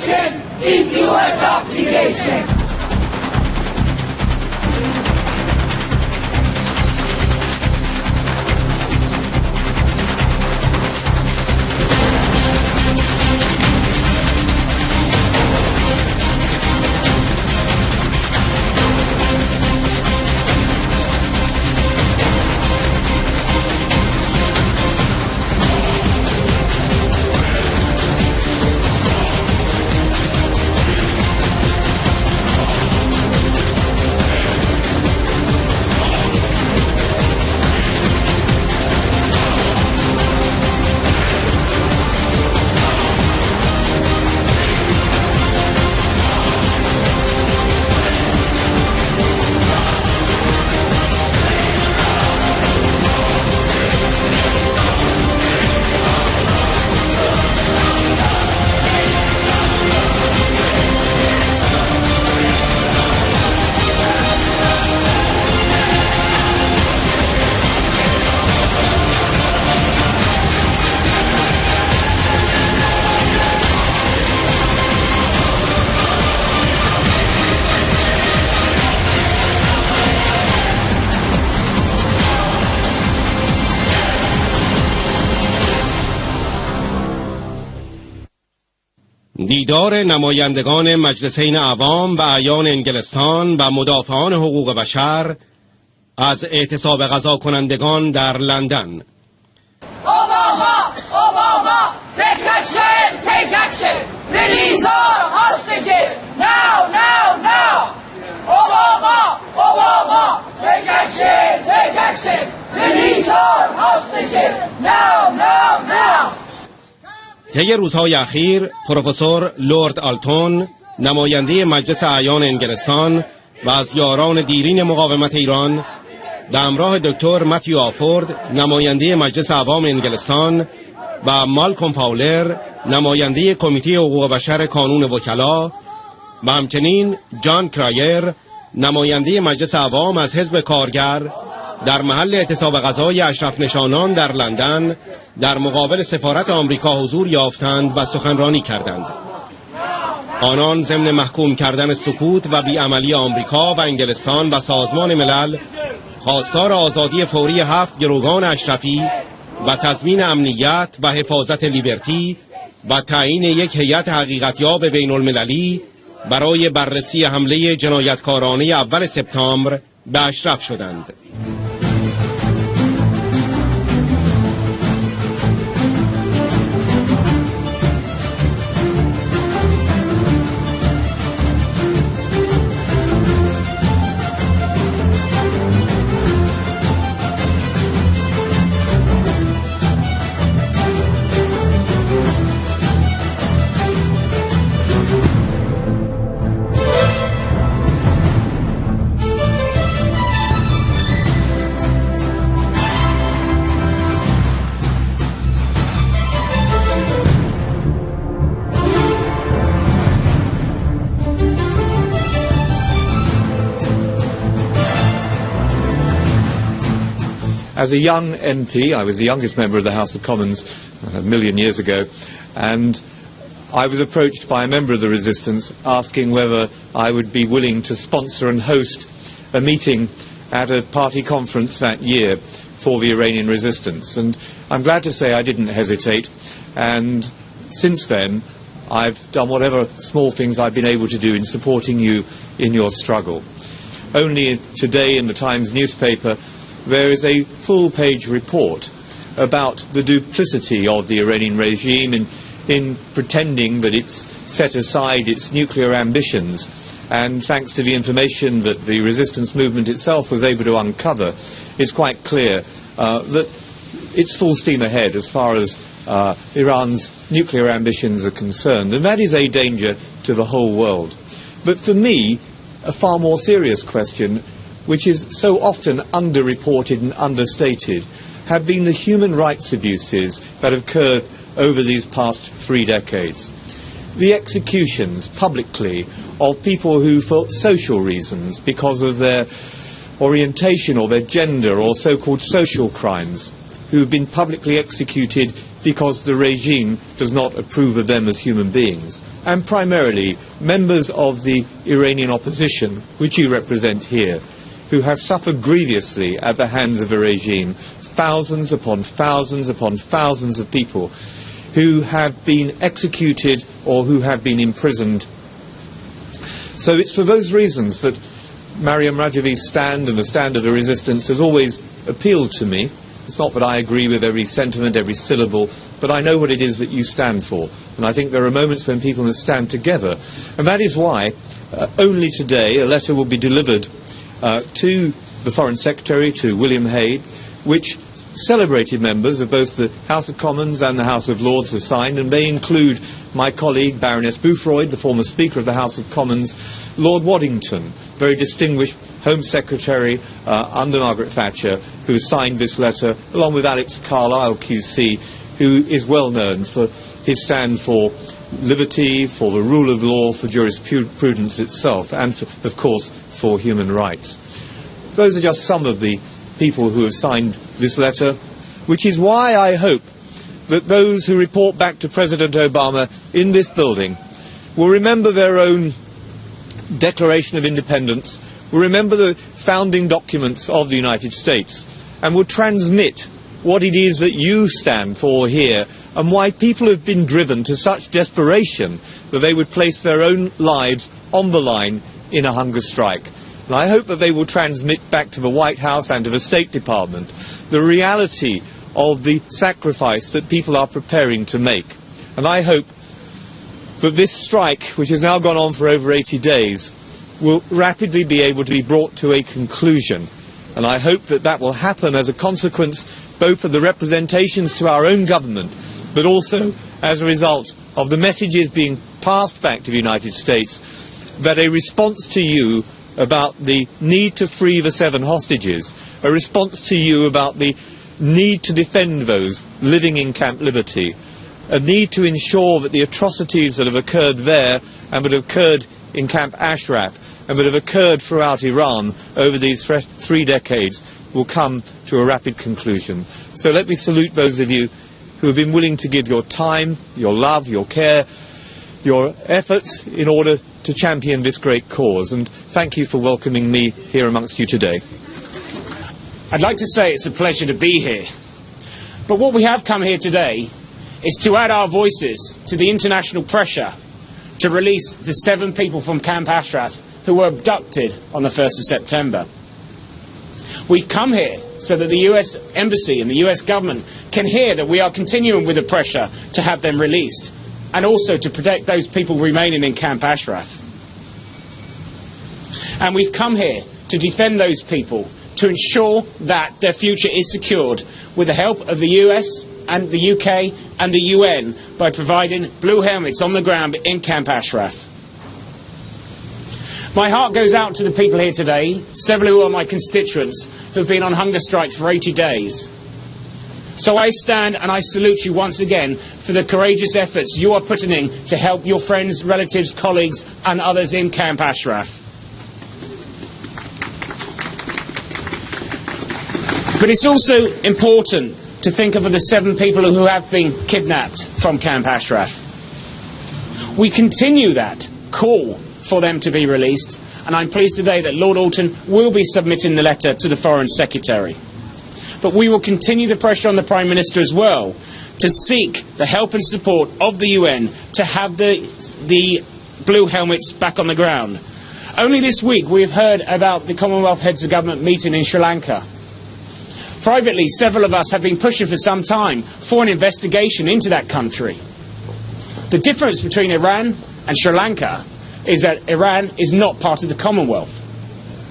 nation is U.S. obligation. دیدار نمایندگان مجلسین عوام و اعیان انگلستان و مدافعان حقوق بشر از اعتصاب غذا کنندگان در لندن. Obama, take action, release all hostages, now. Obama, take action, release all hostages, now. طی روزهای اخیر پروفسور لورد آلتون نماینده مجلس اعیان انگلستان و از یاران دیرین مقاومت ایران به همراه دکتر متیو آفورد نماینده مجلس عوام انگلستان و مالکوم فاولر نماینده کمیته حقوق بشر کانون وکلا و همچنین جان کرایر نماینده مجلس عوام از حزب کارگر در محل اعتصاب غذای اشرف نشانان در لندن در مقابل سفارت آمریکا حضور یافتند و سخنرانی کردند. آنان ضمن محکوم کردن سکوت و بیعملی آمریکا و انگلستان و سازمان ملل خواستار آزادی فوری 7 گروگان اشرفی و تضمین امنیت و حفاظت لیبرتی و تعیین یک هیئت حقیقتیاب بین المللی برای بررسی حمله جنایتکارانه اول سپتامبر به اشرف شدند. As a young MP, I was the youngest member of the House of Commons a million years ago, and I was approached by a member of the resistance asking whether I would be willing to sponsor and host a meeting at a party conference that year for the Iranian resistance. And I'm glad to say I didn't hesitate, and since then I've done whatever small things I've been able to do in supporting you in your struggle. Only today in the Times newspaper there is a full-page report about the duplicity of the Iranian regime in pretending that it's set aside its nuclear ambitions. And thanks to the information that the resistance movement itself was able to uncover, it's quite clear that it's full steam ahead as far as Iran's nuclear ambitions are concerned. And that is a danger to the whole world. But for me, a far more serious question, which is so often underreported and understated, have been the human rights abuses that have occurred over these past 3 decades. The executions publicly of people who, for social reasons, because of their orientation or their gender or so-called social crimes, who have been publicly executed because the regime does not approve of them as human beings. And primarily, members of the Iranian opposition, which you represent here, who have suffered grievously at the hands of a regime, thousands upon thousands upon thousands of people who have been executed or who have been imprisoned. So it's for those reasons that Maryam Rajavi's stand and the stand of the resistance has always appealed to me. It's not that I agree with every sentiment, every syllable, but I know what it is that you stand for. And I think there are moments when people must stand together. And that is why only today a letter will be delivered to the Foreign Secretary, to William Hague, which celebrated members of both the House of Commons and the House of Lords have signed, and they include my colleague Baroness Boothroyd, the former Speaker of the House of Commons, Lord Waddington, very distinguished Home Secretary under Margaret Thatcher, who has signed this letter, along with Alex Carlile QC, who is well known for his stand for liberty, for the rule of law, for jurisprudence itself, and, of course, for human rights. Those are just some of the people who have signed this letter, which is why I hope that those who report back to President Obama in this building will remember their own Declaration of Independence, will remember the founding documents of the United States, and will transmit what it is that you stand for here, and why people have been driven to such desperation that they would place their own lives on the line in a hunger strike. And I hope that they will transmit back to the White House and to the State Department the reality of the sacrifice that people are preparing to make. And I hope that this strike, which has now gone on for over 80 days, will rapidly be able to be brought to a conclusion. And I hope that that will happen as a consequence both of the representations to our own government, but also as a result of the messages being passed back to the United States, that a response to you about the need to free the 7 hostages, a response to you about the need to defend those living in Camp Liberty, a need to ensure that the atrocities that have occurred there and that have occurred in Camp Ashraf and that have occurred throughout Iran over these 3 decades will come to a rapid conclusion. So let me salute those of you who have been willing to give your time, your love, your care, your efforts in order to champion this great cause, and thank you for welcoming me here amongst you today. I'd like to say it's a pleasure to be here, but what we have come here today is to add our voices to the international pressure to release the 7 people from Camp Ashraf who were abducted on the 1st of September. We've come here so that the US Embassy and the US government can hear that we are continuing with the pressure to have them released, and also to protect those people remaining in Camp Ashraf. And we've come here to defend those people, to ensure that their future is secured with the help of the US and the UK and the UN by providing blue helmets on the ground in Camp Ashraf. My heart goes out to the people here today, several who are my constituents who have been on hunger strike for 80 days. So I stand and I salute you once again for the courageous efforts you are putting in to help your friends, relatives, colleagues and others in Camp Ashraf. But it's also important to think of the 7 people who have been kidnapped from Camp Ashraf. We continue that call for them to be released, and I'm pleased today that Lord Alton will be submitting the letter to the Foreign Secretary. But we will continue the pressure on the Prime Minister as well to seek the help and support of the UN to have the blue helmets back on the ground. Only this week we have heard about the Commonwealth Heads of Government meeting in Sri Lanka. Privately, several of us have been pushing for some time for an investigation into that country. The difference between Iran and Sri Lanka is that Iran is not part of the Commonwealth.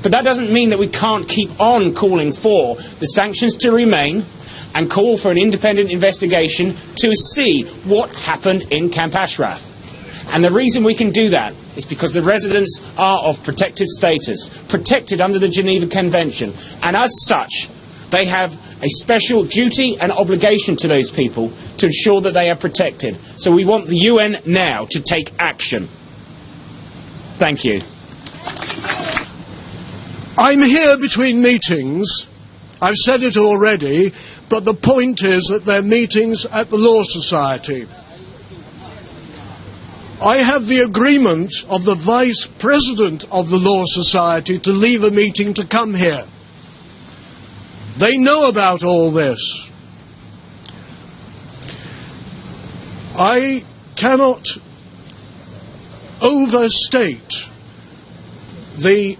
But that doesn't mean that we can't keep on calling for the sanctions to remain and call for an independent investigation to see what happened in Camp Ashraf. And the reason we can do that is because the residents are of protected status, protected under the Geneva Convention, and as such, they have a special duty and obligation to those people to ensure that they are protected. So we want the UN now to take action. Thank you. I'm here between meetings I've said it already, but the point is that they're meetings at the Law Society. I have the agreement of the Vice President of the Law Society to leave a meeting to come here. They know about all this. I cannot overstate the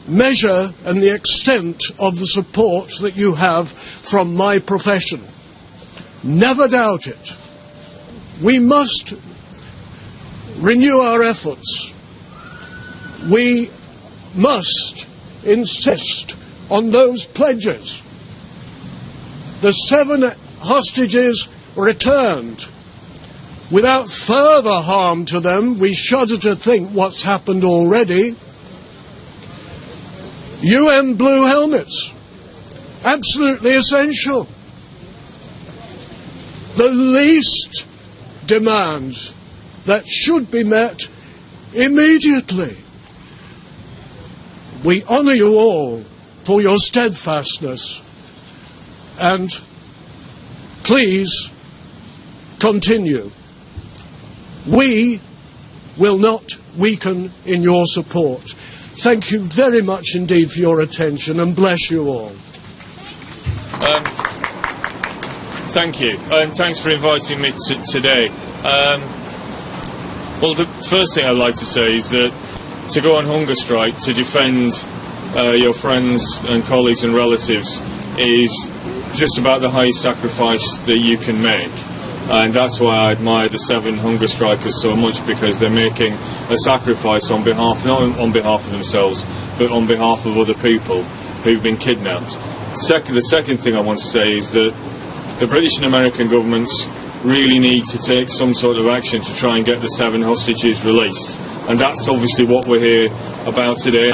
measure and the extent of the support that you have from my profession. Never doubt it. We must renew our efforts. We must insist on those pledges. The 7 hostages returned without further harm to them. We shudder to think what's happened already. UN blue helmets, absolutely essential. The least demands that should be met immediately. We honour you all for your steadfastness, and please continue. We will not weaken in your support. Thank you very much indeed for your attention, and bless you all. Thank you, and thanks for inviting me today. Well, the first thing I'd like to say is that to go on hunger strike to defend your friends and colleagues and relatives is just about the highest sacrifice that you can make. And that's why I admire the 7 hunger strikers so much, because they're making a sacrifice on behalf, not on behalf of themselves, but on behalf of other people who've been kidnapped. The second thing I want to say is that the British and American governments really need to take some sort of action to try and get the 7 hostages released. And that's obviously what we're here about today.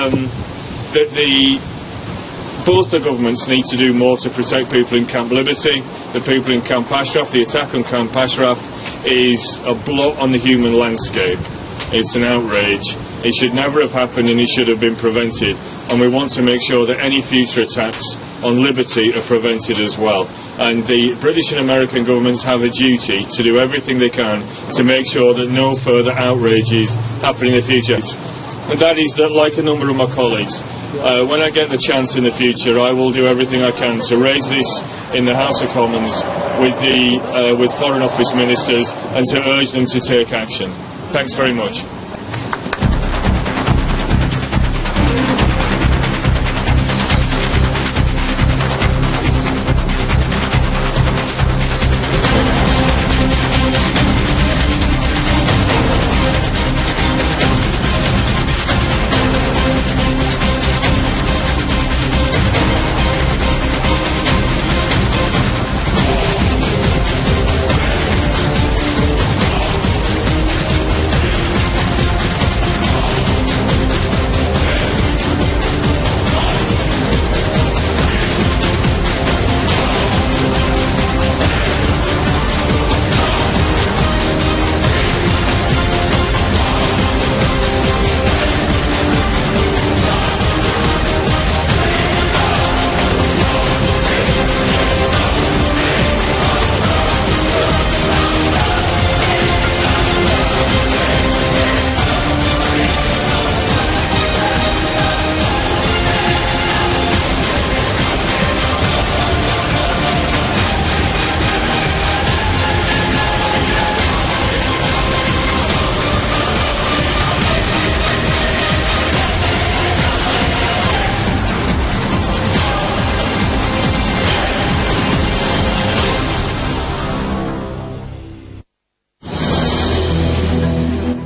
Both the governments need to do more to protect people in Camp Liberty, the people in Camp Ashraf. The attack on Camp Ashraf is a blot on the human landscape. It's an outrage. It should never have happened, and it should have been prevented. And we want to make sure that any future attacks on liberty are prevented as well. And the British and American governments have a duty to do everything they can to make sure that no further outrages happen in the future. And that is that, like a number of my colleagues, when I get the chance in the future, I will do everything I can to raise this in the House of Commons with Foreign Office ministers and to urge them to take action. Thanks very much.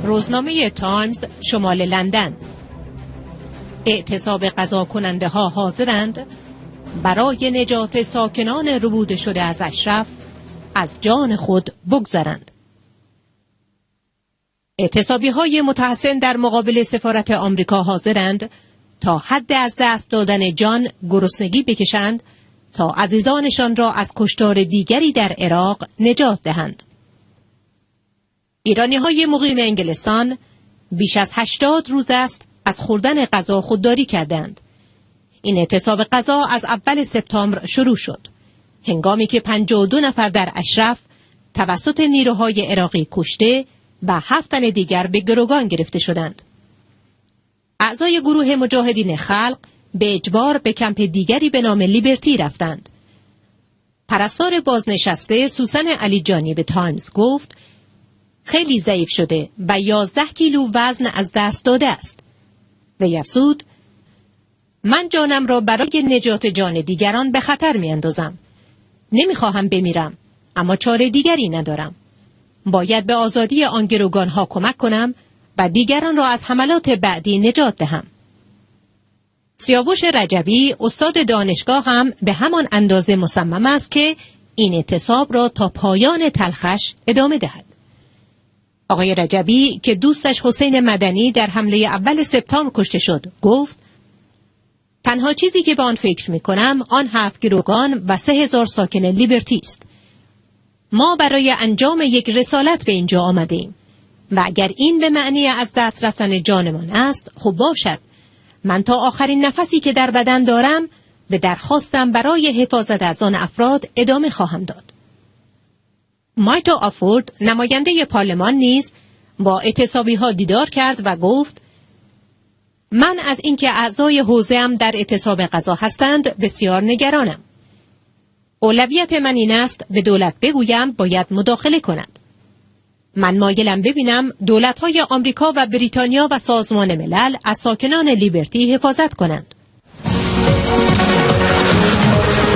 روزنامه تایمز شمال لندن: اعتصاب قضا کننده ها حاضرند برای نجات ساکنان ربوده شده از اشرف از جان خود بگذرند. اعتصابی های متحسن در مقابل سفارت آمریکا حاضرند تا حد از دست دادن جان گرسنگی بکشند تا عزیزانشان را از کشتار دیگری در عراق نجات دهند. ایرانی‌های مقیم انگلستان بیش از 80 روز است از خوردن غذا خودداری کردند. این اعتصاب غذا از اول سپتامبر شروع شد، هنگامی که 52 نفر در اشرف توسط نیروهای عراقی کشته و 7 تن دیگر به گروگان گرفته شدند. اعضای گروه مجاهدین خلق به اجبار به کمپ دیگری به نام لیبرتی رفتند. پرستار بازنشسته سوسن علی جانی به تایمز گفت خیلی ضعیف شده و 11 کیلو وزن از دست داده است. وی افزود من جانم را برای نجات جان دیگران به خطر می اندازم. نمیخواهم بمیرم، اما چاره دیگری ندارم. باید به آزادی آن گروگانها کمک کنم و دیگران را از حملات بعدی نجات دهم. سیاوش رجبی استاد دانشگاه هم به همان اندازه مصمم است که این اعتصاب را تا پایان تلخش ادامه دهد. آقای رجبی که دوستش حسین مدنی در حمله اول سپتامبر کشته شد گفت تنها چیزی که به آن فکر می کنم آن 7 گروگان و 3000 ساکن لیبرتی است. ما برای انجام یک رسالت به اینجا آمده ایم و اگر این به معنی از دست رفتن جانمان است خب باشد. من تا آخرین نفسی که در بدن دارم به درخواستم برای حفاظت از آن افراد ادامه خواهم داد. مایتا آفورد نماینده پارلمان نیز با اعتصابی ها دیدار کرد و گفت من از اینکه اعضای حوزه‌ام در اعتصاب غذا هستند بسیار نگرانم. اولویت من این است به دولت بگویم باید مداخله کند. من مایلم ببینم دولت‌های آمریکا و بریتانیا و سازمان ملل از ساکنان لیبرتی حفاظت کنند.